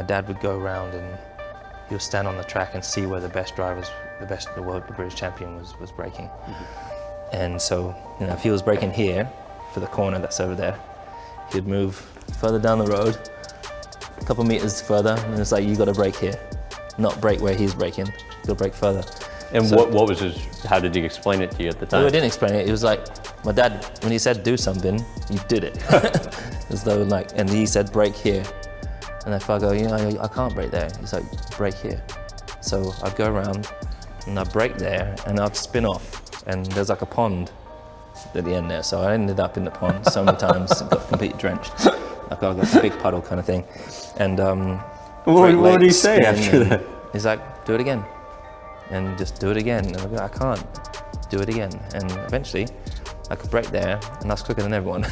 dad would go around and he would stand on the track and see where the British champion was braking. And so, if he was braking here for the corner that's over there, he'd move further down the road, a couple meters further, and it's like, you gotta brake here, not brake where he's braking, you gotta brake further. And so, what was how did he explain it to you at the time? Well, he didn't explain it. It was like, my dad, when he said do something, you did it. As though and he said brake here. And if I go, I can't brake there. He's like, brake here. So I'd go around and I'd brake there and I'd spin off. And there's like a pond at the end there. So I ended up in the pond so many times, got completely drenched. Like a big puddle kind of thing. And what did he say after that? He's like, do it again. And just do it again. And I go, I can't, do it again. And eventually I could brake there and I was quicker than everyone.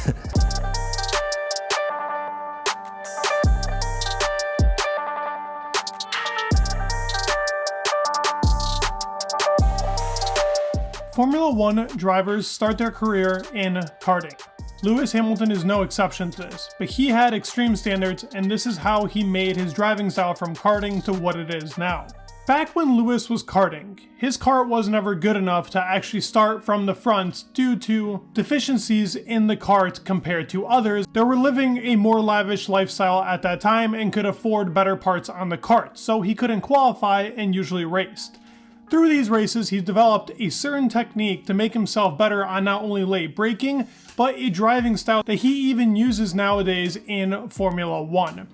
Formula One drivers start their career in karting. Lewis Hamilton is no exception to this, but he had extreme standards, and this is how he made his driving style from karting to what it is now. Back when Lewis was karting, his car was never good enough to actually start from the front due to deficiencies in the kart compared to others that were living a more lavish lifestyle at that time and could afford better parts on the kart, so he couldn't qualify and usually raced. Through these races, he developed a certain technique to make himself better on not only late braking, but a driving style that he even uses nowadays in Formula One.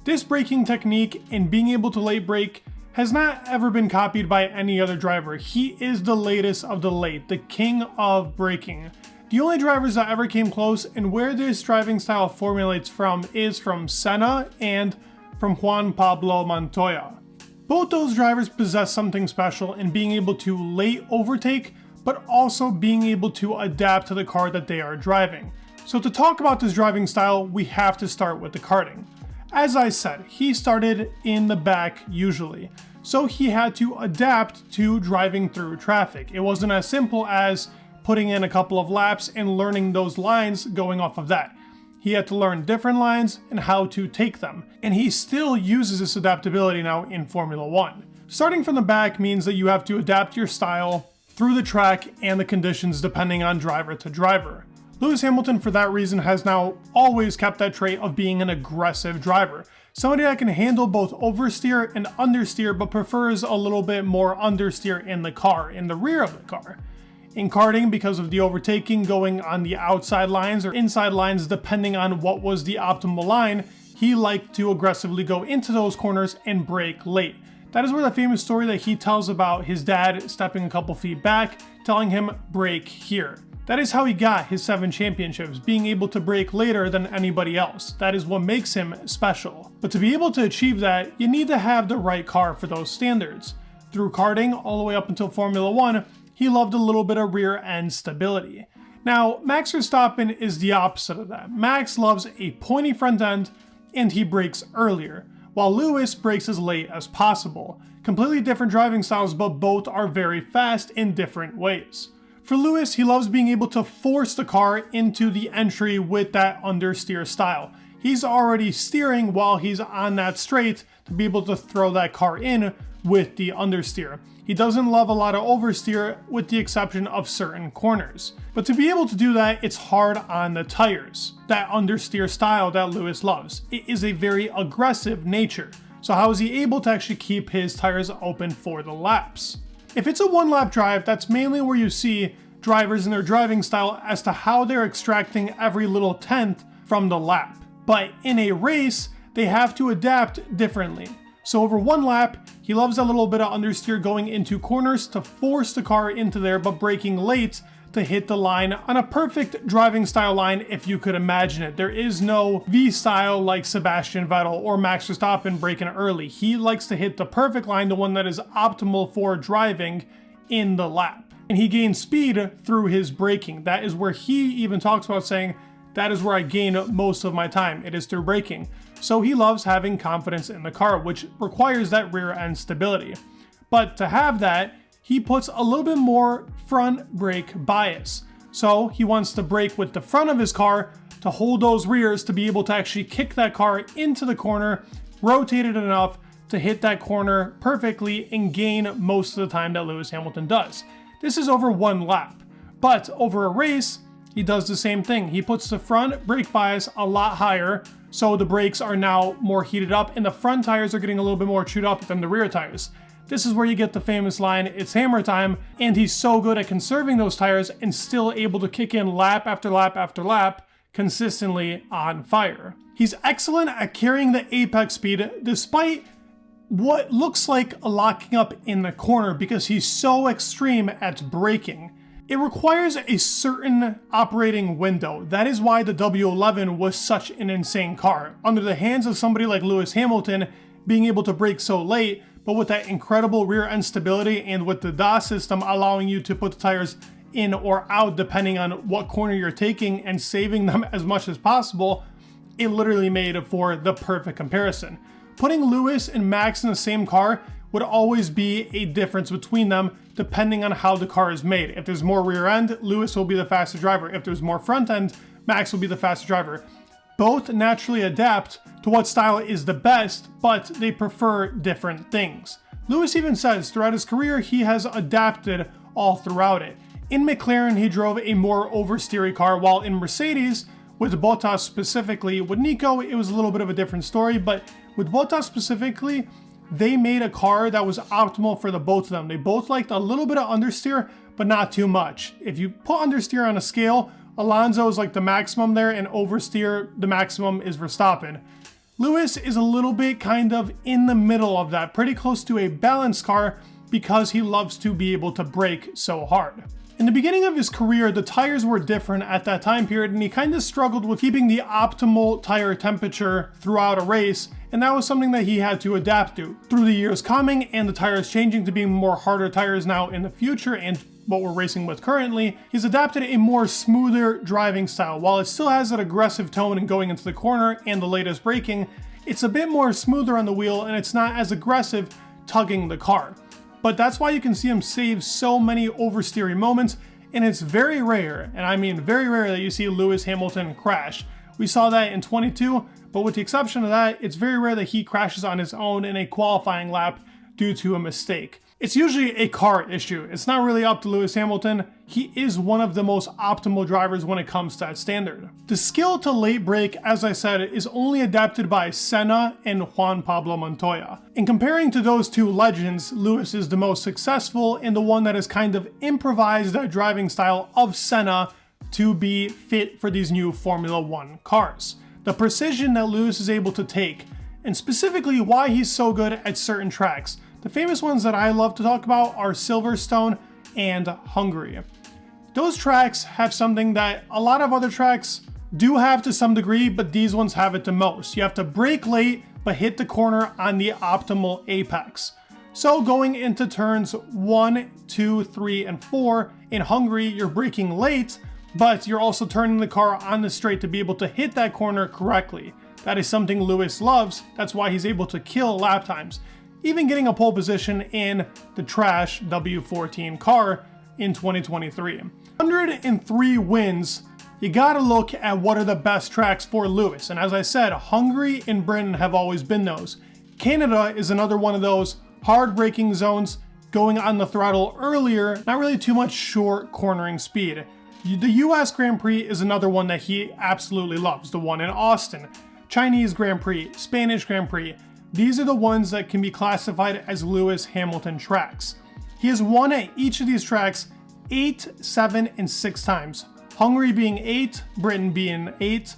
This braking technique and being able to late brake has not ever been copied by any other driver. He is the latest of the late, the king of braking. The only drivers that ever came close and where this driving style formulates from is from Senna and from Juan Pablo Montoya. Both those drivers possess something special in being able to late overtake, but also being able to adapt to the car that they are driving. So to talk about this driving style, we have to start with the karting. As I said, he started in the back usually, so he had to adapt to driving through traffic. It wasn't as simple as putting in a couple of laps and learning those lines going off of that. He had to learn different lines and how to take them, and he still uses this adaptability now in Formula One. Starting from the back means that you have to adapt your style through the track and the conditions depending on driver to driver. Lewis Hamilton, for that reason, has now always kept that trait of being an aggressive driver. Somebody that can handle both oversteer and understeer, but prefers a little bit more understeer in the car, in the rear of the car. In karting, because of the overtaking going on the outside lines or inside lines, depending on what was the optimal line, he liked to aggressively go into those corners and brake late. That is where the famous story that he tells about his dad stepping a couple feet back, telling him, brake here. That is how he got his 7 championships, being able to brake later than anybody else. That is what makes him special. But to be able to achieve that, you need to have the right car for those standards. Through karting, all the way up until Formula One, he loved a little bit of rear end stability. Now, Max Verstappen is the opposite of that. Max loves a pointy front end and he brakes earlier, while Lewis brakes as late as possible. Completely different driving styles, but both are very fast in different ways. For Lewis, he loves being able to force the car into the entry with that understeer style. He's already steering while he's on that straight to be able to throw that car in with the understeer. He doesn't love a lot of oversteer with the exception of certain corners. But to be able to do that, it's hard on the tires. That understeer style that Lewis loves. It is a very aggressive nature. So how is he able to actually keep his tires open for the laps? If it's a one-lap drive, that's mainly where you see drivers in their driving style as to how they're extracting every little tenth from the lap. But in a race, they have to adapt differently. So over one lap, he loves a little bit of understeer going into corners to force the car into there, but braking late to hit the line on a perfect driving style line if you could imagine it. There is no V-style like Sebastian Vettel or Max Verstappen braking early. He likes to hit the perfect line, the one that is optimal for driving in the lap. And he gains speed through his braking. That is where he even talks about saying, that is where I gain most of my time. It is through braking. So he loves having confidence in the car, which requires that rear end stability. But to have that, he puts a little bit more front brake bias. So he wants to brake with the front of his car to hold those rears to be able to actually kick that car into the corner rotated enough to hit that corner perfectly and gain most of the time that Lewis Hamilton does. This is over one lap, but over a race, he does the same thing. He puts the front brake bias a lot higher, so the brakes are now more heated up and the front tires are getting a little bit more chewed up than the rear tires. This is where you get the famous line, "It's hammer time," and he's so good at conserving those tires and still able to kick in lap after lap after lap, consistently on fire. He's excellent at carrying the apex speed despite what looks like a locking up in the corner because he's so extreme at braking. It requires a certain operating window. That is why the W11 was such an insane car. Under the hands of somebody like Lewis Hamilton, being able to brake so late, but with that incredible rear end stability and with the DAS system allowing you to put the tires in or out depending on what corner you're taking and saving them as much as possible, it literally made for the perfect comparison. Putting Lewis and Max in the same car would always be a difference between them depending on how the car is made. If there's more rear end, Lewis will be the faster driver. If there's more front end, Max will be the faster driver. Both naturally adapt to what style is the best, but they prefer different things. Lewis even says throughout his career he has adapted all throughout it. In McLaren, he drove a more oversteery car, while in Mercedes, with Bottas specifically, with Nico, it was a little bit of a different story, but with Bottas specifically, they made a car that was optimal for the both of them. They both liked a little bit of understeer, but not too much. If you put understeer on a scale, Alonso is like the maximum there, and oversteer, the maximum is Verstappen. Lewis is a little bit kind of in the middle of that, pretty close to a balanced car because he loves to be able to brake so hard. In the beginning of his career, the tires were different at that time period, and he kind of struggled with keeping the optimal tire temperature throughout a race, and that was something that he had to adapt to. Through the years coming and the tires changing to being more harder tires now in the future and what we're racing with currently, he's adapted a more smoother driving style. While it still has that aggressive tone in going into the corner and the latest braking, it's a bit more smoother on the wheel and it's not as aggressive tugging the car. But that's why you can see him save so many oversteering moments, and it's very rare, and I mean very rare, that you see Lewis Hamilton crash. We saw that in 22, but with the exception of that, it's very rare that he crashes on his own in a qualifying lap due to a mistake. It's usually a car issue. It's not really up to Lewis Hamilton. He is one of the most optimal drivers when it comes to that standard. The skill to late brake, as I said, is only adapted by Senna and Juan Pablo Montoya. In comparing to those two legends, Lewis is the most successful and the one that has kind of improvised that driving style of Senna to be fit for these new Formula One cars. The precision that Lewis is able to take, and specifically why he's so good at certain tracks. The famous ones that I love to talk about are Silverstone and Hungary. Those tracks have something that a lot of other tracks do have to some degree, but these ones have it the most. You have to brake late, but hit the corner on the optimal apex. So going into turns 1, 2, 3, and 4, in Hungary, you're braking late, but you're also turning the car on the straight to be able to hit that corner correctly. That is something Lewis loves. That's why he's able to kill lap times, even getting a pole position in the trash W14 car in 2023. 103 wins, you gotta look at what are the best tracks for Lewis. And as I said, Hungary and Britain have always been those. Canada is another one of those hard braking zones, going on the throttle earlier, not really too much short cornering speed. The US Grand Prix is another one that he absolutely loves, the one in Austin. Chinese Grand Prix, Spanish Grand Prix, these are the ones that can be classified as Lewis Hamilton tracks. He has won at each of these tracks 8, 7, and 6 times. Hungary being 8, Britain being 8,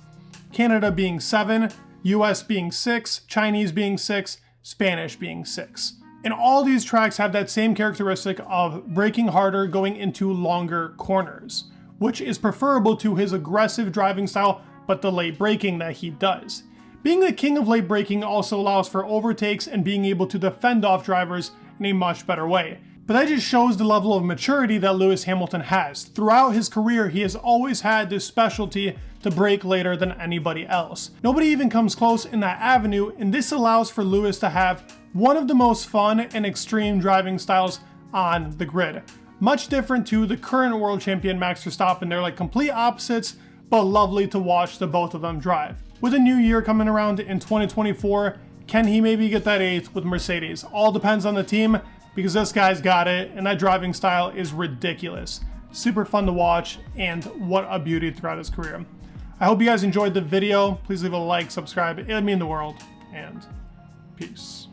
Canada being 7, US being 6, Chinese being 6, Spanish being 6. And all these tracks have that same characteristic of braking harder going into longer corners, which is preferable to his aggressive driving style, but the late braking that he does. Being the king of late braking also allows for overtakes and being able to defend off drivers in a much better way. But that just shows the level of maturity that Lewis Hamilton has. Throughout his career, he has always had this specialty to brake later than anybody else. Nobody even comes close in that avenue, and this allows for Lewis to have one of the most fun and extreme driving styles on the grid. Much different to the current world champion Max Verstappen. They're like complete opposites, but lovely to watch the both of them drive. With a new year coming around in 2024, can he maybe get that 8th with Mercedes? All depends on the team, because this guy's got it, and that driving style is ridiculous. Super fun to watch, and what a beauty throughout his career. I hope you guys enjoyed the video. Please leave a like, subscribe, it would mean the world, and peace.